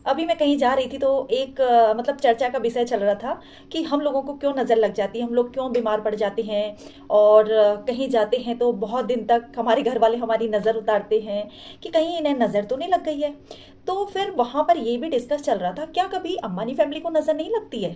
अभी मैं कहीं जा रही थी तो एक मतलब चर्चा का विषय चल रहा था कि हम लोगों को क्यों नज़र लग जाती है, हम लोग क्यों बीमार पड़ जाते हैं और कहीं जाते हैं तो बहुत दिन तक हमारे घर वाले हमारी नज़र उतारते हैं कि कहीं इन्हें नज़र तो नहीं लग गई है। तो फिर वहाँ पर ये भी डिस्कस चल रहा था, क्या कभी अंबानी फैमिली को नज़र नहीं लगती है?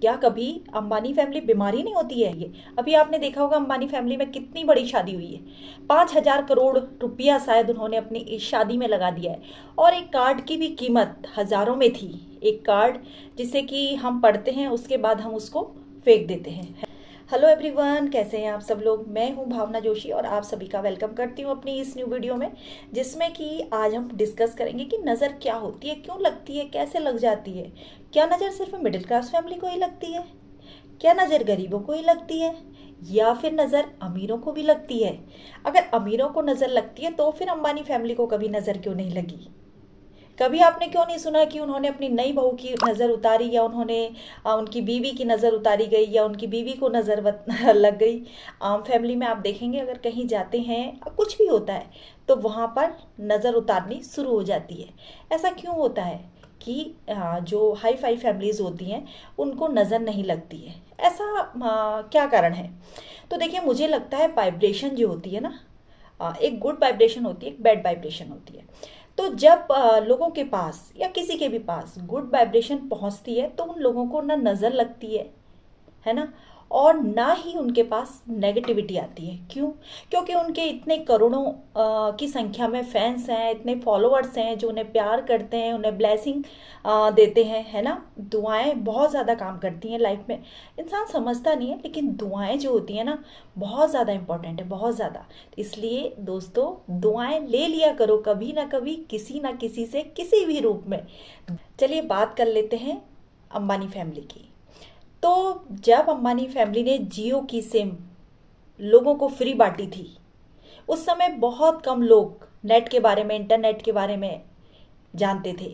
क्या कभी अंबानी फैमिली बीमारी नहीं होती है? ये अभी आपने देखा होगा अंबानी फैमिली में कितनी बड़ी शादी हुई है। 5,000 करोड़ रुपया शायद उन्होंने अपनी इस शादी में लगा दिया है। और एक कार्ड की भी कीमत हजारों में थी। एक कार्ड जिसे कि हम पढ़ते हैं, उसके बाद हम उसको फेंक देते हैं। हेलो एवरीवन, कैसे हैं आप सब लोग? मैं हूं भावना जोशी और आप सभी का वेलकम करती हूं अपनी इस न्यू वीडियो में, जिसमें कि आज हम डिस्कस करेंगे कि नज़र क्या होती है, क्यों लगती है, कैसे लग जाती है। क्या नज़र सिर्फ मिडिल क्लास फैमिली को ही लगती है? क्या नज़र गरीबों को ही लगती है, या फिर नज़र अमीरों को भी लगती है? अगर अमीरों को नज़र लगती है तो फिर अंबानी फैमिली को कभी नज़र क्यों नहीं लगी? कभी आपने क्यों नहीं सुना कि उन्होंने अपनी नई बहू की नज़र उतारी, या उन्होंने उनकी बीवी की नज़र उतारी गई, या उनकी बीवी को नज़र लग गई? आम फैमिली में आप देखेंगे, अगर कहीं जाते हैं कुछ भी होता है तो वहाँ पर नज़र उतारनी शुरू हो जाती है। ऐसा क्यों होता है कि जो हाई फाई फैमिलीज़ होती हैं उनको नज़र नहीं लगती है? ऐसा क्या कारण है? तो देखिए, मुझे लगता है वाइब्रेशन जो होती है ना, एक गुड वाइब्रेशन होती है, एक बैड वाइब्रेशन होती है। तो जब लोगों के पास या किसी के भी पास गुड वाइब्रेशन पहुंचती है तो उन लोगों को ना नज़र लगती है ना, और ना ही उनके पास नेगेटिविटी आती है। क्यों? क्योंकि उनके इतने करोड़ों की संख्या में फैंस हैं, इतने फॉलोअर्स हैं जो उन्हें प्यार करते हैं, उन्हें ब्लेसिंग देते हैं, है ना। दुआएं बहुत ज़्यादा काम करती हैं लाइफ में। इंसान समझता नहीं है, लेकिन दुआएं जो होती हैं ना, बहुत ज़्यादा इंपॉर्टेंट है, बहुत ज़्यादा। इसलिए दोस्तों, दुआएं ले लिया करो कभी ना कभी, किसी ना किसी से, किसी भी रूप में। चलिए बात कर लेते हैं अंबानी फैमिली की। तो जब अंबानी फैमिली ने जियो की सिम लोगों को फ्री बांटी थी, उस समय बहुत कम लोग नेट के बारे में, इंटरनेट के बारे में जानते थे।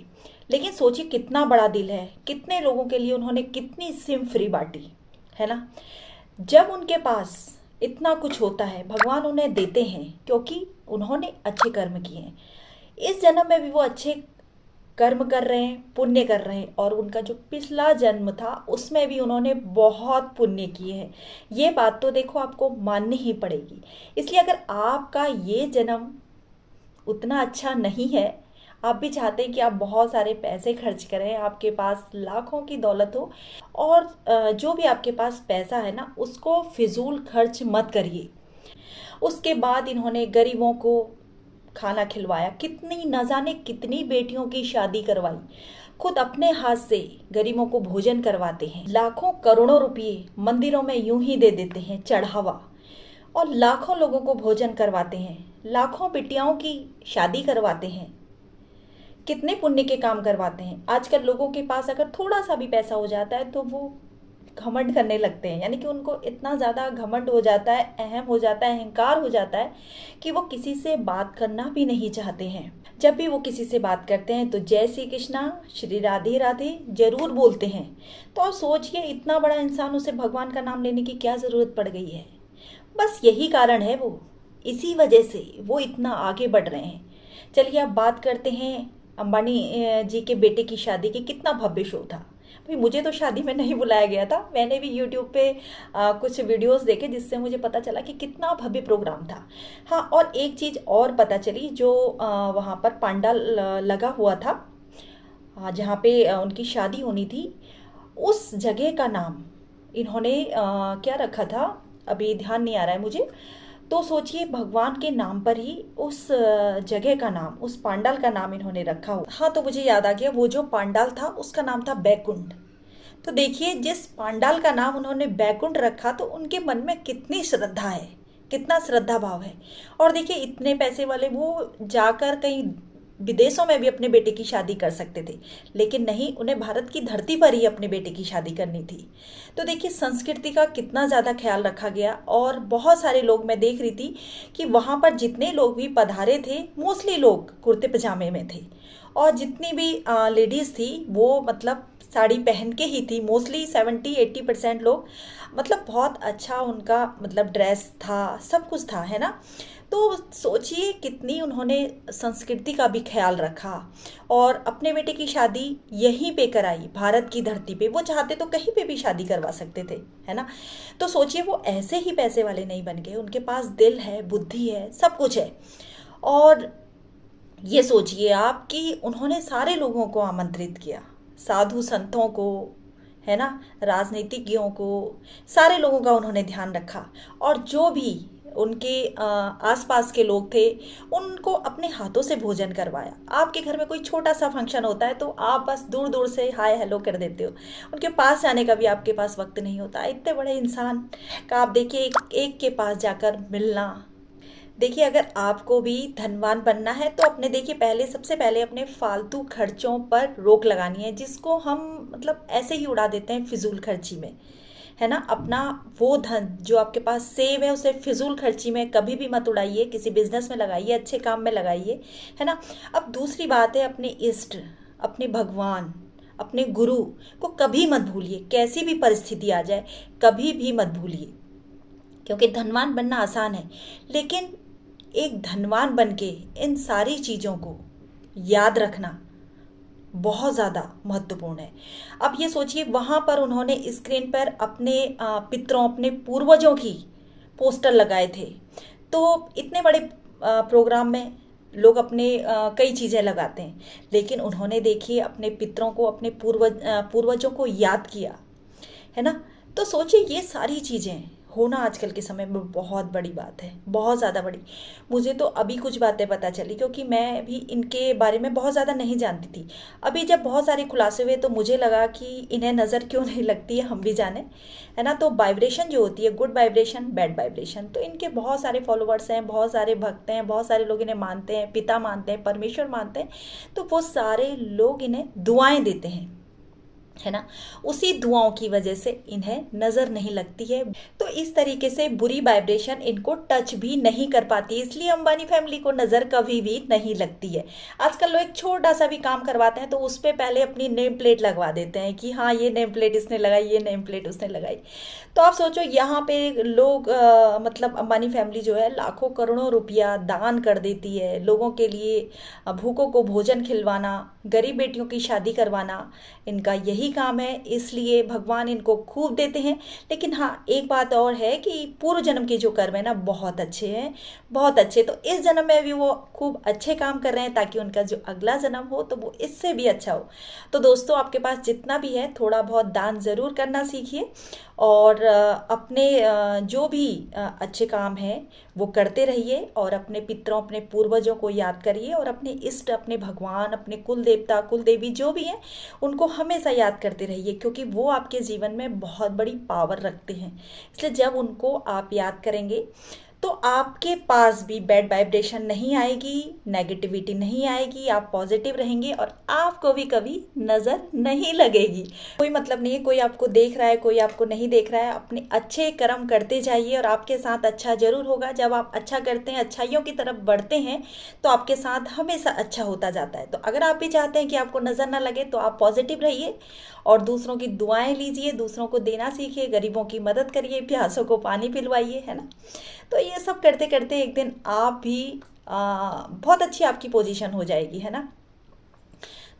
लेकिन सोचिए कितना बड़ा दिल है, कितने लोगों के लिए उन्होंने कितनी सिम फ्री बांटी, है ना। जब उनके पास इतना कुछ होता है, भगवान उन्हें देते हैं क्योंकि उन्होंने अच्छे कर्म किए हैं। इस जन्म में भी वो अच्छे कर्म कर रहे हैं, पुण्य कर रहे हैं, और उनका जो पिछला जन्म था उसमें भी उन्होंने बहुत पुण्य किए हैं। ये बात तो देखो आपको माननी ही पड़ेगी। इसलिए अगर आपका ये जन्म उतना अच्छा नहीं है, आप भी चाहते हैं कि आप बहुत सारे पैसे खर्च करें, आपके पास लाखों की दौलत हो, और जो भी आपके पास पैसा है ना, उसको फिजूल खर्च मत करिए। उसके बाद इन्होंने गरीबों को खाना खिलवाया, कितनी न जाने कितनी बेटियों की शादी करवाई, खुद अपने हाथ से गरीबों को भोजन करवाते हैं, लाखों करोड़ों रुपए मंदिरों में यूं ही दे देते हैं चढ़ावा, और लाखों लोगों को भोजन करवाते हैं, लाखों बिटियाओं की शादी करवाते हैं। कितने पुण्य के काम करवाते हैं। आजकल लोगों के पास अगर थोड़ा सा भी पैसा हो जाता है तो वो घमंड करने लगते हैं, यानी कि उनको इतना ज़्यादा घमंड हो जाता है, अहम हो जाता है, अहंकार हो जाता है कि वो किसी से बात करना भी नहीं चाहते हैं। जब भी वो किसी से बात करते हैं तो जय श्री कृष्णा, श्री राधे राधे जरूर बोलते हैं। तो आप सोचिए, इतना बड़ा इंसान, उसे भगवान का नाम लेने की क्या ज़रूरत पड़ गई है? बस यही कारण है, वो इसी वजह से वो इतना आगे बढ़ रहे हैं। चलिए अब बात करते हैं अंबानी जी के बेटे की शादी की। कितना भव्य शो था। भाई मुझे तो शादी में नहीं बुलाया गया था, मैंने भी यूट्यूब पे कुछ वीडियोस देखे जिससे मुझे पता चला कि कितना भव्य प्रोग्राम था। हाँ, और एक चीज़ और पता चली, जो वहाँ पर पंडाल लगा हुआ था, जहाँ पे उनकी शादी होनी थी, उस जगह का नाम इन्होंने क्या रखा था, अभी ध्यान नहीं आ रहा है मुझे। तो सोचिए, भगवान के नाम पर ही उस जगह का नाम, उस पांडाल का नाम इन्होंने रखा हो। हाँ, तो मुझे याद आ गया, वो जो पांडाल था उसका नाम था बैकुंठ। तो देखिए, जिस पांडाल का नाम उन्होंने बैकुंठ रखा, तो उनके मन में कितनी श्रद्धा है, कितना श्रद्धा भाव है। और देखिए, इतने पैसे वाले वो जाकर कहीं विदेशों में भी अपने बेटे की शादी कर सकते थे, लेकिन नहीं, उन्हें भारत की धरती पर ही अपने बेटे की शादी करनी थी। तो देखिए, संस्कृति का कितना ज़्यादा ख्याल रखा गया। और बहुत सारे लोग, मैं देख रही थी कि वहाँ पर जितने लोग भी पधारे थे, मोस्टली लोग कुर्ते पजामे में थे, और जितनी भी लेडीज़ थी वो मतलब साड़ी पहन के ही थी, मोस्टली 70-80% लोग। मतलब बहुत अच्छा उनका मतलब ड्रेस था, सब कुछ था, है ना। तो सोचिए कितनी उन्होंने संस्कृति का भी ख्याल रखा और अपने बेटे की शादी यहीं पे कराई, भारत की धरती पे। वो चाहते तो कहीं पे भी शादी करवा सकते थे, है ना। तो सोचिए वो ऐसे ही पैसे वाले नहीं बन गए, उनके पास दिल है, बुद्धि है, सब कुछ है। और ये सोचिए आप कि उन्होंने सारे लोगों को आमंत्रित किया, साधु संतों को, है ना, राजनीतिज्ञों को, सारे लोगों का उन्होंने ध्यान रखा। और जो भी उनके आसपास के लोग थे उनको अपने हाथों से भोजन करवाया। आपके घर में कोई छोटा सा फंक्शन होता है तो आप बस दूर दूर से हाय हेलो कर देते हो, उनके पास जाने का भी आपके पास वक्त नहीं होता। इतने बड़े इंसान का आप देखिए एक के पास जाकर मिलना। देखिए अगर आपको भी धनवान बनना है तो अपने देखिए पहले, सबसे पहले अपने फालतू खर्चों पर रोक लगानी है, जिसको हम मतलब ऐसे ही उड़ा देते हैं फिजूल खर्ची में, है ना। अपना वो धन जो आपके पास सेव है उसे फिजूल खर्ची में कभी भी मत उड़ाइए, किसी बिजनेस में लगाइए, अच्छे काम में लगाइए, है ना। अब दूसरी बात है, अपने इष्ट, अपने भगवान, अपने गुरु को कभी मत भूलिए, कैसी भी परिस्थिति आ जाए कभी भी मत भूलिए। क्योंकि धनवान बनना आसान है, लेकिन एक धनवान बन के इन सारी चीज़ों को याद रखना बहुत ज़्यादा महत्वपूर्ण है। अब ये सोचिए वहाँ पर उन्होंने स्क्रीन पर अपने पितरों, अपने पूर्वजों की पोस्टर लगाए थे। तो इतने बड़े प्रोग्राम में लोग अपने कई चीज़ें लगाते हैं, लेकिन उन्होंने देखिए अपने पितरों को, अपने पूर्वजों को याद किया, है ना। तो सोचिए ये सारी चीज़ें होना आजकल के समय में बहुत बड़ी बात है, बहुत ज़्यादा बड़ी। मुझे तो अभी कुछ बातें पता चली, क्योंकि मैं भी इनके बारे में बहुत ज़्यादा नहीं जानती थी। अभी जब बहुत सारे खुलासे हुए तो मुझे लगा कि इन्हें नज़र क्यों नहीं लगती है, हम भी जाने, है ना। तो वाइब्रेशन जो होती है, गुड वाइब्रेशन, बैड वाइब्रेशन, तो इनके बहुत सारे फॉलोअर्स हैं, बहुत सारे भक्त हैं, बहुत सारे लोग इन्हें मानते हैं, पिता मानते हैं, परमेश्वर मानते हैं। तो वो सारे लोग इन्हें दुआएं देते हैं, है ना। उसी दुआओं की वजह से इन्हें नजर नहीं लगती है। तो इस तरीके से बुरी वाइब्रेशन इनको टच भी नहीं कर पाती, इसलिए अंबानी फैमिली को नजर कभी भी नहीं लगती है। आजकल लोग एक छोटा सा भी काम करवाते हैं तो उस पर पहले अपनी नेम प्लेट लगवा देते हैं कि हाँ ये नेम प्लेट इसने लगाई, ये नेम प्लेट उसने लगाई। तो आप सोचो यहाँ पे लोग मतलब अंबानी फैमिली जो है लाखों करोड़ों रुपया दान कर देती है लोगों के लिए, भूखों को भोजन खिलवाना, गरीब बेटियों की शादी करवाना, इनका यही काम है, इसलिए भगवान इनको खूब देते हैं। लेकिन हाँ एक बात और है कि पूर्व जन्म के जो कर्म है ना बहुत अच्छे हैं, बहुत अच्छे। तो इस जन्म में भी वो खूब अच्छे काम कर रहे हैं ताकि उनका जो अगला जन्म हो तो वो इससे भी अच्छा हो। तो दोस्तों आपके पास जितना भी है थोड़ा बहुत दान ज़रूर करना सीखिए, और अपने जो भी अच्छे काम हैं वो करते रहिए, और अपने पितरों, अपने पूर्वजों को याद करिए, और अपने इष्ट, अपने भगवान, अपने कुल देवता, कुल देवी जो भी हैं उनको हमेशा याद करते रहिए, क्योंकि वो आपके जीवन में बहुत बड़ी पावर रखते हैं। इसलिए जब उनको आप याद करेंगे तो आपके पास भी बैड वाइब्रेशन नहीं आएगी, नेगेटिविटी नहीं आएगी, आप पॉजिटिव रहेंगे और आपको भी कभी नज़र नहीं लगेगी। कोई मतलब नहीं है कोई आपको देख रहा है, कोई आपको नहीं देख रहा है, अपने अच्छे कर्म करते जाइए और आपके साथ अच्छा जरूर होगा। जब आप अच्छा करते हैं, अच्छाइयों की तरफ बढ़ते हैं, तो आपके साथ हमेशा अच्छा होता जाता है। तो अगर आप भी चाहते हैं कि आपको नज़र ना लगे तो आप पॉजिटिव रहिए और दूसरों की दुआएं लीजिए, दूसरों को देना सीखिए, गरीबों की मदद करिए, प्यासों को पानी पिलवाइए, है ना। तो ये सब करते करते एक दिन आप भी बहुत अच्छी आपकी पोजीशन हो जाएगी, है ना।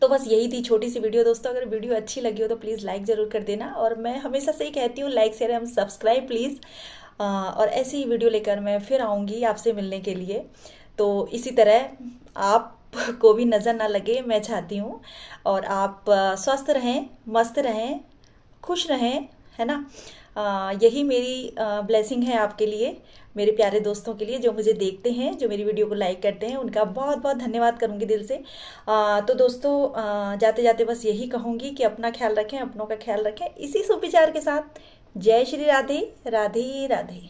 तो बस यही थी छोटी सी वीडियो दोस्तों। अगर वीडियो अच्छी लगी हो तो प्लीज़ लाइक ज़रूर कर देना, और मैं हमेशा से ही कहती हूँ like share and subscribe please. और ऐसी ही वीडियो लेकर मैं फिर आऊँगी आपसे मिलने के लिए। तो इसी तरह आप को भी नज़र ना लगे मैं चाहती हूँ, और आप स्वस्थ रहें, मस्त रहें, खुश रहें, है ना। यही मेरी ब्लेसिंग है आपके लिए, मेरे प्यारे दोस्तों के लिए जो मुझे देखते हैं, जो मेरी वीडियो को लाइक करते हैं, उनका बहुत बहुत धन्यवाद करूँगी दिल से। तो दोस्तों जाते जाते बस यही कहूँगी कि अपना ख्याल रखें, अपनों का ख्याल रखें। इसी सुविचार के साथ जय श्री राधे, राधे राधे।